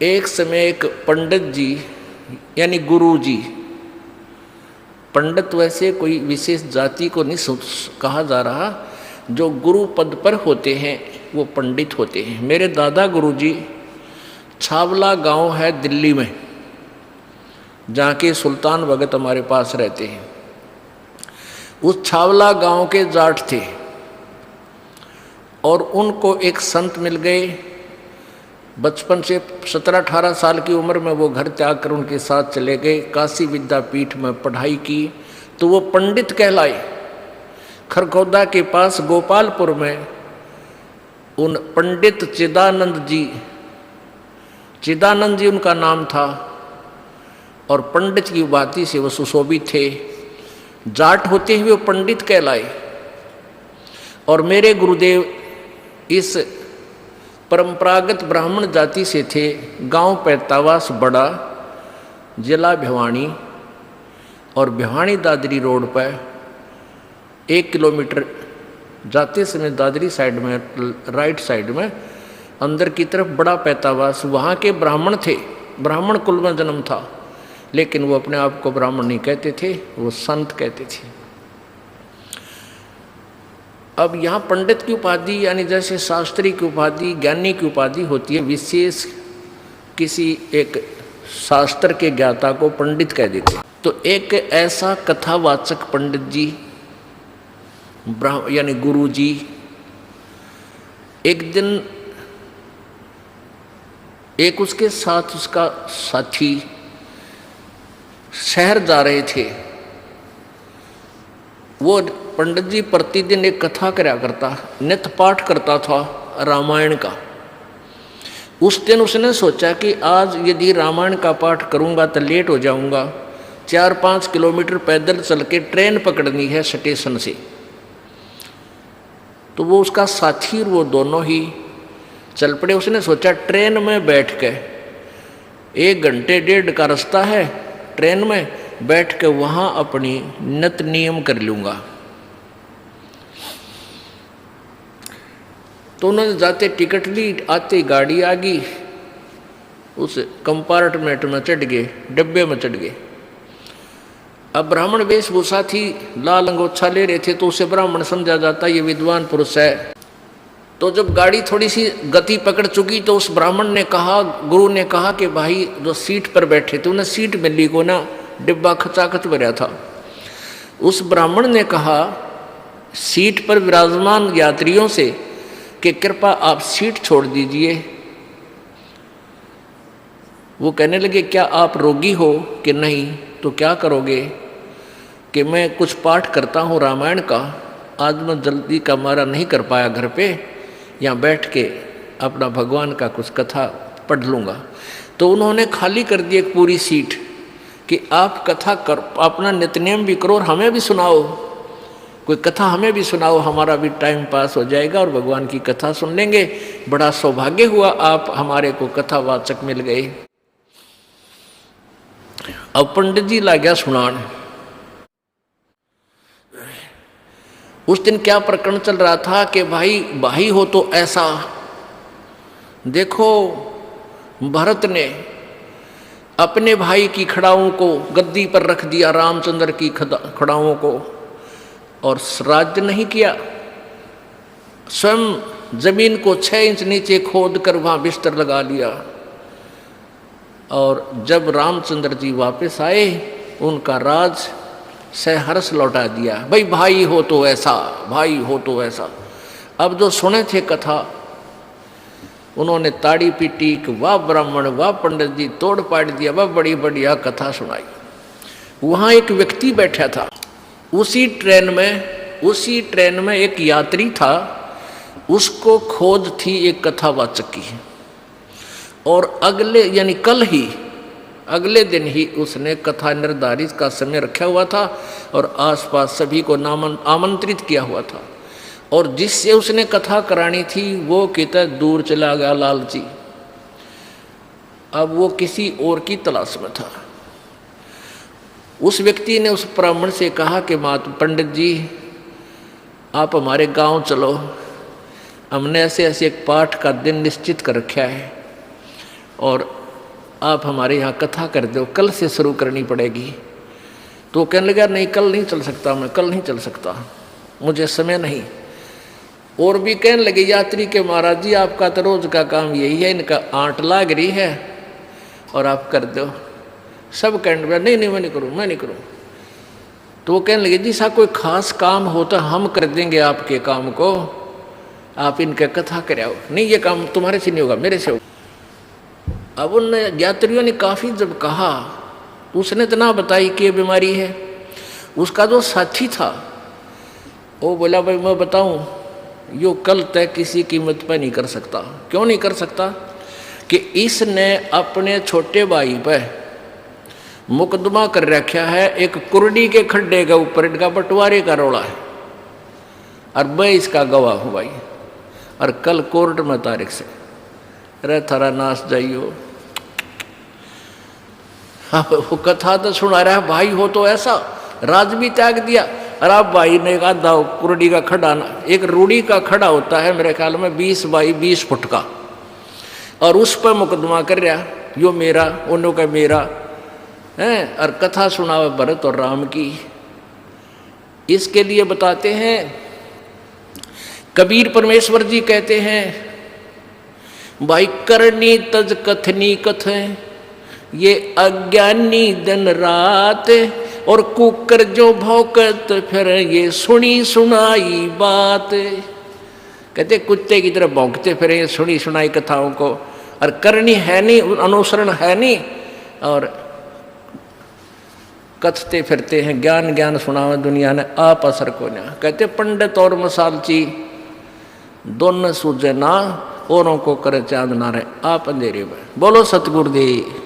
एक समय एक पंडित जी यानी गुरु जी, पंडित वैसे कोई विशेष जाति को नहीं कहा जा रहा, जो गुरु पद पर होते हैं वो पंडित होते हैं। मेरे दादा गुरु जी छावला गांव है दिल्ली में, जहाँ के सुल्तान भगत हमारे पास रहते हैं। उस छावला गांव के जाट थे और उनको एक संत मिल गए। बचपन से 17-18 साल की उम्र में वो घर त्याग कर उनके साथ चले गए, काशी विद्यापीठ में पढ़ाई की तो वो पंडित कहलाए। खरखौदा के पास गोपालपुर में उन पंडित चिदानंद जी उनका नाम था और पंडित की उपाधि से वो सुशोभित थे। जाट होते हुए वो पंडित कहलाए। और मेरे गुरुदेव इस परंपरागत ब्राह्मण जाति से थे। गांव पैतावास बड़ा, जिला भिवानी, और भिवानी दादरी रोड पर 1 किलोमीटर जाते समय दादरी साइड में, राइट साइड में अंदर की तरफ बड़ा पैतावास, वहाँ के ब्राह्मण थे। ब्राह्मण कुल में जन्म था, लेकिन वो अपने आप को ब्राह्मण नहीं कहते थे, वो संत कहते थे। अब यहाँ पंडित की उपाधि यानी जैसे शास्त्री की उपाधि, ज्ञानी की उपाधि होती है, विशेष किसी एक शास्त्र के ज्ञाता को पंडित कह देते हैं। तो एक ऐसा कथावाचक पंडित जी यानी गुरु जी एक दिन एक उसके साथ उसका साथी शहर जा रहे थे। वो पंडित जी प्रतिदिन एक कथा कराया करता, नित्य पाठ करता था रामायण का। उस दिन उसने सोचा कि आज यदि रामायण का पाठ करूंगा तो लेट हो जाऊंगा, 4-5 किलोमीटर पैदल चल के ट्रेन पकड़नी है स्टेशन से। तो वो उसका साथी और वो दोनों ही चल पड़े। उसने सोचा ट्रेन में बैठ के 1 घंटे 1.5 का रास्ता है, ट्रेन में बैठ के वहाँ अपनी नित्य नियम कर लूँगा। तो उन्होंने जाते टिकट ली, आते गाड़ी आ गई, उस कंपार्टमेंट में चढ़ गए, डब्बे में चढ़ गए। अब ब्राह्मण वेशभूषा थी, लाल अंगोछा ले रहे थे, तो उसे ब्राह्मण समझा जाता ये विद्वान पुरुष है। तो जब गाड़ी थोड़ी सी गति पकड़ चुकी तो उस ब्राह्मण ने कहा, गुरु ने कहा कि भाई जो सीट पर बैठे थे उन्हें सीट मिली को ना, डिब्बा खचाखच भरा था। उस ब्राह्मण ने कहा सीट पर विराजमान यात्रियों से कि कृपा आप सीट छोड़ दीजिए। वो कहने लगे क्या आप रोगी हो कि नहीं? तो क्या करोगे? कि मैं कुछ पाठ करता हूँ रामायण का, आज मैं जल्दी का मारा नहीं कर पाया घर पे, यहाँ बैठ के अपना भगवान का कुछ कथा पढ़ लूँगा। तो उन्होंने खाली कर दी एक पूरी सीट कि आप कथा कर, अपना नित्यनेम भी करो और हमें भी सुनाओ, कोई कथा हमें भी सुनाओ, हमारा भी टाइम पास हो जाएगा और भगवान की कथा सुन लेंगे। बड़ा सौभाग्य हुआ आप हमारे को कथावाचक मिल गए। अब पंडित जी ला गया सुनान। उस दिन क्या प्रकरण चल रहा था कि भाई हो तो ऐसा देखो, भरत ने अपने भाई की खड़ाओं को गद्दी पर रख दिया, रामचंद्र की खड़ाओं को, और राज्य नहीं किया। स्वयं जमीन को 6 इंच नीचे खोद कर वहाँ बिस्तर लगा लिया। और जब रामचंद्र जी वापस आए उनका राज सहर्ष लौटा दिया। भाई हो तो ऐसा, भाई हो तो ऐसा। अब जो सुने थे कथा उन्होंने ताड़ी पीटी कि वाह ब्राह्मण, वाह पंडित जी, तोड़ पाड़ दिया, वाह बड़ी बढ़िया कथा सुनाई। वहाँ एक व्यक्ति बैठा था, उसी ट्रेन में एक यात्री था, उसको खोज थी एक कथावाचक की। और अगले दिन ही उसने कथा निर्धारित का समय रखा हुआ था और आसपास सभी को आमंत्रित किया हुआ था। और जिससे उसने कथा करानी थी वो कितना दूर चला गया लालची। अब वो किसी और की तलाश में था। उस व्यक्ति ने उस ब्राह्मण से कहा कि पंडित जी आप हमारे गांव चलो, हमने ऐसे एक पाठ का दिन निश्चित कर रखा है और आप हमारे यहाँ कथा कर दो, कल से शुरू करनी पड़ेगी। तो कहने लगा नहीं कल नहीं चल सकता, मैं कल नहीं चल सकता, मुझे समय नहीं। और भी कहने लगे यात्री के महाराज जी आपका तो रोज का काम यही है, इनका आंट लाग रही है और आप कर दो। सब कहने लगे नहीं नहीं मैं नहीं करूँ, मैं नहीं करूँ। तो वो कहने लगे जी सा कोई खास काम हो तो हम कर देंगे आपके काम को, आप इनके कथा कराओ। नहीं ये काम तुम्हारे से नहीं होगा, मेरे से होगा। अब उन यात्रियों ने काफ़ी जब कहा, उसने तो ना बताई कि ये बीमारी है। उसका जो साथी था वो बोला भाई मैं बताऊं, यो कल तक किसी कीमत पर नहीं कर सकता। क्यों नहीं कर सकता? कि इसने अपने छोटे भाई पर मुकदमा कर रखा है, एक कुर्डी के खड्डे के ऊपर इनका बंटवारे का रोला है, और मैं इसका गवाह हूँ भाई। और कल कोर्ट में तारीख से अरे थारा नाश जाइयो। हाँ वो कथा तो सुना रहा है, भाई हो तो ऐसा, राज भी त्याग दिया। और अब भाई ने कहा दाव कुर्डी का खड़ा, एक रूढ़ी का खड़ा होता है मेरे ख्याल में 20 बाई 20 फुट का, और उस पर मुकदमा कर रहा, यो मेरा उन्हों का मेरा है। और कथा सुनावे भरत और राम की। इसके लिए बताते हैं कबीर परमेश्वर जी कहते हैं भाई करनी तज कथनी कथें, ये अज्ञानी दिन रात, और कुकर जो भौकत फिर ये सुनी सुनाई बात। कहते कुत्ते की तरह भौंकते फिर ये सुनी सुनाई कथाओं को, और करनी है नहीं, अनुसरण है नहीं, और कथते फिरते हैं ज्ञान ज्ञान सुनावे दुनिया ने आप असर को ना। कहते पंडित और मसालची दोनों सूझे ना, औरों को करे चांद ना रहे, आप अंधेरे में। बोलो सतगुरुदेव।